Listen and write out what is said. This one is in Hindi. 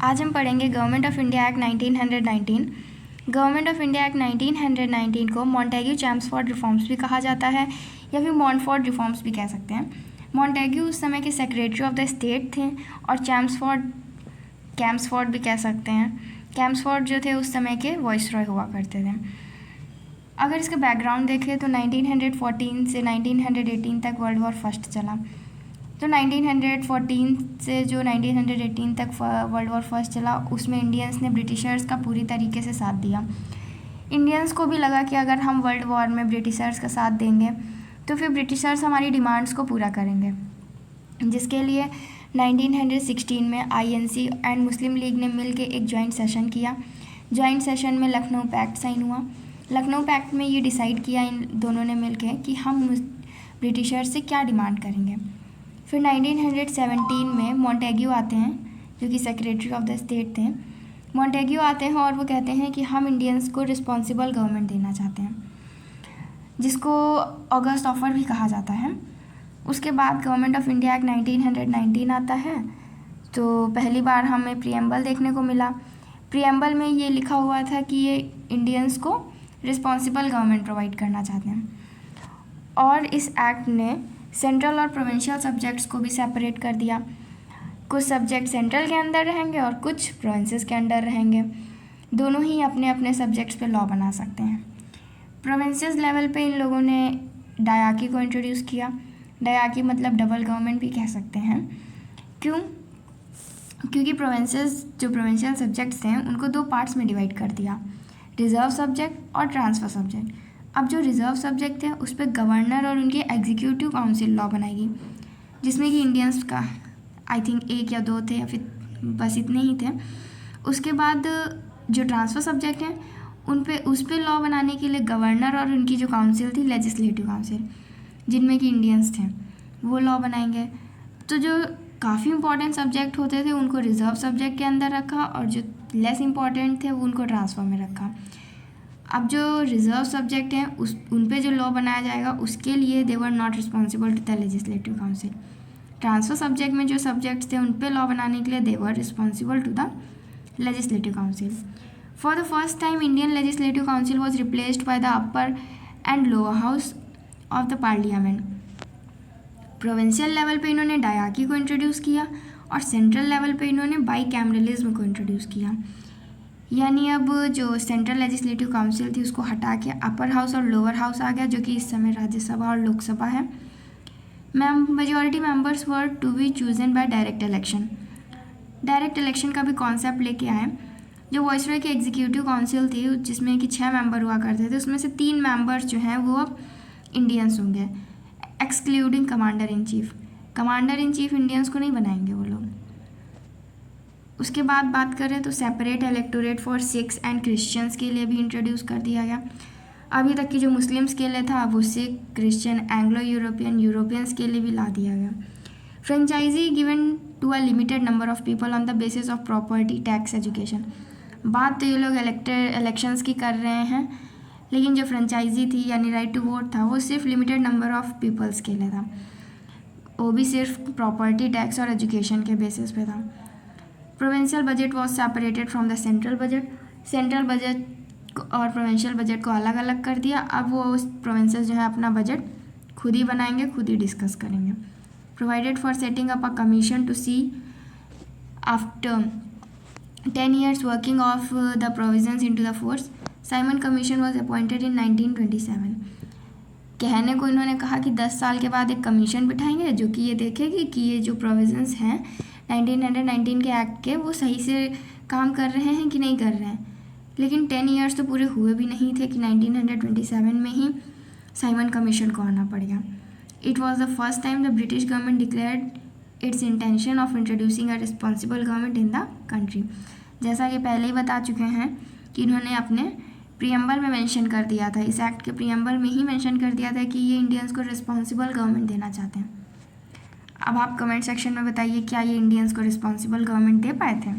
आज हम पढ़ेंगे government of India act 1919। Government of India act 1919 को मॉन्टेग्यू चैम्सफोर्ड रिफॉर्म्स भी कहा जाता है या फिर मॉन्टफोर्ड रिफॉर्म्स भी कह सकते हैं। मॉन्टेग्यू उस समय के सेक्रेटरी ऑफ द स्टेट थे और कैम्सफोर्ड भी कह सकते हैं। कैम्सफोर्ड जो थे उस समय के वॉइसरॉय हुआ करते थे। अगर इसका बैकग्राउंड देखें तो 1914 से 1918 तक वर्ल्ड वॉर फर्स्ट चला। तो 1914 से जो 1918 तक वर्ल्ड वॉर फर्स्ट चला उसमें इंडियंस ने ब्रिटिशर्स का पूरी तरीके से साथ दिया। इंडियंस को भी लगा कि अगर हम वर्ल्ड वॉर में ब्रिटिशर्स का साथ देंगे तो फिर ब्रिटिशर्स हमारी डिमांड्स को पूरा करेंगे, जिसके लिए 1916 में INC एंड मुस्लिम लीग ने मिल के एक जॉइंट सेशन किया। जॉइंट सेशन में लखनऊ पैक्ट साइन हुआ। लखनऊ पैक्ट में ये डिसाइड किया इन दोनों ने मिल के कि हम ब्रिटिशर्स से क्या डिमांड करेंगे। फिर 1917 में मॉन्टेग्यू आते हैं जो कि सेक्रेटरी ऑफ द स्टेट थे। मॉन्टेग्यू आते हैं और वो कहते हैं कि हम इंडियंस को रिस्पॉन्सिबल गवर्नमेंट देना चाहते हैं, जिसको ऑगस्ट ऑफर भी कहा जाता है। उसके बाद गवर्नमेंट ऑफ इंडिया एक्ट 1919 आता है। तो पहली बार हमें प्रीएम्बल देखने को मिला। प्रीएम्बल में ये लिखा हुआ था कि ये इंडियंस को रिस्पॉन्सिबल गवर्नमेंट प्रोवाइड करना चाहते हैं और इस एक्ट ने सेंट्रल और प्रोविंशियल सब्जेक्ट्स को भी सेपरेट कर दिया। कुछ सब्जेक्ट सेंट्रल के अंदर रहेंगे और कुछ प्रोविंसेस के अंदर रहेंगे। दोनों ही अपने अपने सब्जेक्ट्स पे लॉ बना सकते हैं। प्रोविंसेस लेवल पे इन लोगों ने डायाकी को इंट्रोड्यूस किया। डायाकी मतलब डबल गवर्नमेंट भी कह सकते हैं। क्योंकि प्रोविंसेस जो प्रोविंशियल सब्जेक्ट्स हैं उनको दो पार्ट्स में डिवाइड कर दिया, रिजर्व सब्जेक्ट और ट्रांसफ़र सब्जेक्ट। अब जो रिजर्व सब्जेक्ट है उस पर गवर्नर और उनकी एग्जीक्यूटिव काउंसिल लॉ बनाएगी, जिसमें कि इंडियंस का आई थिंक 1 या 2 थे या फिर बस इतने ही थे। उसके बाद जो ट्रांसफ़र सब्जेक्ट हैं उस पर लॉ बनाने के लिए गवर्नर और उनकी जो काउंसिल थी लेजिस्लेटिव काउंसिल, जिनमें कि इंडियंस थे, वो लॉ बनाएंगे। तो जो काफ़ी इंपॉर्टेंट सब्जेक्ट होते थे उनको रिजर्व सब्जेक्ट के अंदर रखा और जो लेस इंपॉर्टेंट थे उनको ट्रांसफ़र में रखा। अब जो रिजर्व सब्जेक्ट हैं उन पे जो लॉ बनाया जाएगा उसके लिए they were not responsible to the legislative council. Transfer subject में जो सब्जेक्ट्स थे उन पे लॉ बनाने के लिए they were responsible to the legislative council. For the first time Indian legislative council was replaced by the upper and lower house of the parliament. Provincial level पे इन्होंने डायाकी को इंट्रोड्यूस किया और सेंट्रल लेवल पे इन्होंने बाईकैमरलिज्म को इंट्रोड्यूस किया। यानी अब जो सेंट्रल लेजिस्लेटिव काउंसिल थी उसको हटा के अपर हाउस और लोअर हाउस आ गया, जो कि इस समय राज्यसभा और लोकसभा है। Majority members were to be chosen by direct election. Direct election का भी कॉन्सेप्ट लेके आए। जो वॉइसरॉय की एग्जीक्यूटिव काउंसिल थी जिसमें कि 6 मेंबर हुआ करते थे, उसमें से 3 मेंबर्स जो हैं वो अब इंडियंस होंगे, excluding commander in chief. Commander in chief Indians को नहीं बनाएंगे वो लोग। उसके बाद बात करें तो separate electorate for Sikhs and Christians के लिए भी इंट्रोड्यूस कर दिया गया। अभी तक की जो मुस्लिम्स के लिए था वो सिख, क्रिश्चियन, एंग्लो यूरोपियंस के लिए भी ला दिया गया। Franchise given to a limited number of people on the basis of property, tax, education. बात तो ये लोग इलेक्शंस की कर रहे हैं, लेकिन जो फ्रेंचाइजी थी यानी राइट टू वोट था वो सिर्फ लिमिटेड नंबर ऑफ पीपल्स के लिए था। वो भी सिर्फ प्रॉपर्टी, टैक्स और एजुकेशन के बेसिस पे था। Provincial budget was separated from the central budget. Central budget और प्रोविंशियल बजट को अलग अलग कर दिया। अब वो प्रोविंसेस जो है अपना बजट खुद ही बनाएंगे, खुद ही डिस्कस करेंगे। Provided for setting up a commission to see after 10 years working of the provisions into the force. Simon commission was appointed in 1927। कहने को इन्होंने कहा कि 10 साल के बाद एक कमीशन बिठाएंगे जो कि ये देखेगी कि ये जो प्रोविजंस हैं 1919 के एक्ट के वो सही से काम कर रहे हैं कि नहीं कर रहे हैं। लेकिन 10 years तो पूरे हुए भी नहीं थे कि 1927 में ही साइमन कमीशन को आना पड़ गया। It was the first time the British government declared its intention of introducing a responsible government in the country. जैसा कि पहले ही बता चुके हैं कि इन्होंने अपने प्रीएम्बल में मेंशन कर दिया था, इस एक्ट के प्रीएम्बल में ही मेंशन कर दिया था कि ये इंडियंस को रिस्पॉन्सिबल गवर्नमेंट देना चाहते हैं। अब आप कमेंट सेक्शन में बताइए क्या ये इंडियंस को रिस्पॉन्सिबल गवर्नमेंट दे पाए थे।